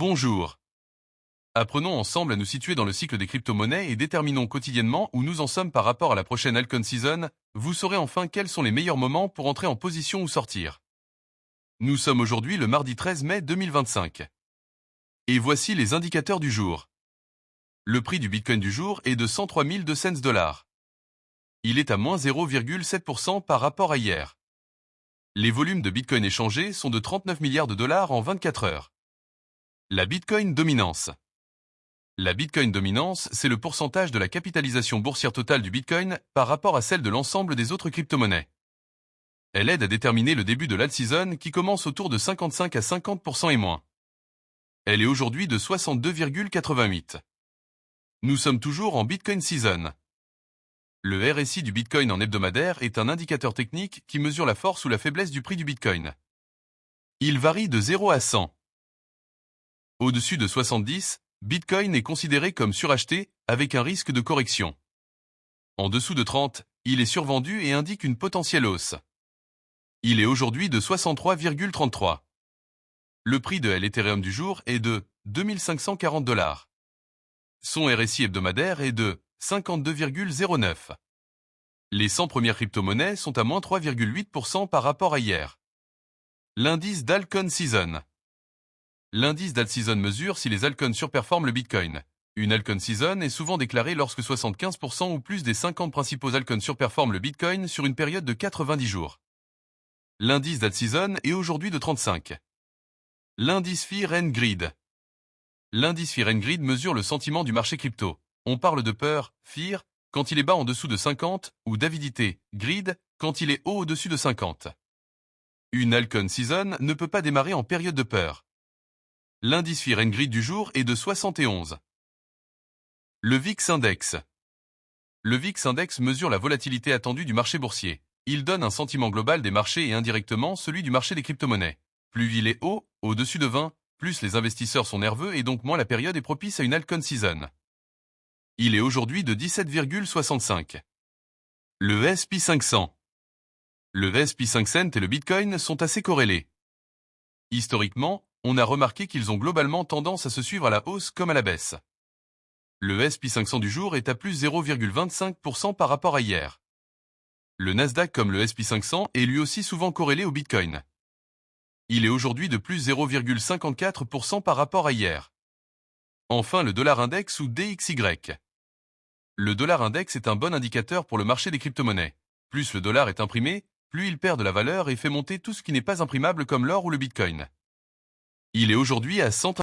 Bonjour. Apprenons ensemble à nous situer dans le cycle des crypto-monnaies et déterminons quotidiennement où nous en sommes par rapport à la prochaine Altcoin Season. Vous saurez enfin quels sont les meilleurs moments pour entrer en position ou sortir. Nous sommes aujourd'hui le mardi 13 mai 2025. Et voici les indicateurs du jour. Le prix du Bitcoin du jour est de 103 200 $. Il est à moins 0,7% par rapport à hier. Les volumes de Bitcoin échangés sont de 39 milliards de dollars en 24 heures. La Bitcoin dominance. La Bitcoin dominance, c'est le pourcentage de la capitalisation boursière totale du Bitcoin par rapport à celle de l'ensemble des autres crypto-monnaies. Elle aide à déterminer le début de l'alt-season qui commence autour de 55 à 50% et moins. Elle est aujourd'hui de 62,88. Nous sommes toujours en Bitcoin Season. Le RSI du Bitcoin en hebdomadaire est un indicateur technique qui mesure la force ou la faiblesse du prix du Bitcoin. Il varie de 0 à 100. Au-dessus de 70, Bitcoin est considéré comme suracheté avec un risque de correction. En dessous de 30, il est survendu et indique une potentielle hausse. Il est aujourd'hui de 63,33. Le prix de l'Ethereum du jour est de 2540 $. Son RSI hebdomadaire est de 52,09. Les 100 premières crypto-monnaies sont à moins 3,8% par rapport à hier. L'indice d'Altcoin Season. L'indice d'alt-season mesure si les altcoins surperforment le Bitcoin. Une altcoin season est souvent déclarée lorsque 75% ou plus des 50 principaux altcoins surperforment le Bitcoin sur une période de 90 jours. L'indice d'alt-season est aujourd'hui de 35. L'indice Fear and Greed. L'indice Fear and Greed mesure le sentiment du marché crypto. On parle de peur, fear, quand il est bas en dessous de 50, ou d'avidité, greed, quand il est haut au-dessus de 50. Une altcoin season ne peut pas démarrer en période de peur. L'indice Fear and Greed du jour est de 71. Le VIX Index. Le VIX Index mesure la volatilité attendue du marché boursier. Il donne un sentiment global des marchés et indirectement celui du marché des crypto-monnaies. Plus il est haut, au-dessus de 20, plus les investisseurs sont nerveux et donc moins la période est propice à une altcoin season. Il est aujourd'hui de 17,65. Le S&P 500. Le S&P 500 et le Bitcoin sont assez corrélés. Historiquement, on a remarqué qu'ils ont globalement tendance à se suivre à la hausse comme à la baisse. Le S&P 500 du jour est à plus 0,25% par rapport à hier. Le Nasdaq comme le S&P 500 est lui aussi souvent corrélé au Bitcoin. Il est aujourd'hui de plus 0,54% par rapport à hier. Enfin le dollar index ou DXY. Le dollar index est un bon indicateur pour le marché des crypto-monnaies. Plus le dollar est imprimé, plus il perd de la valeur et fait monter tout ce qui n'est pas imprimable comme l'or ou le Bitcoin. Il est aujourd'hui à 100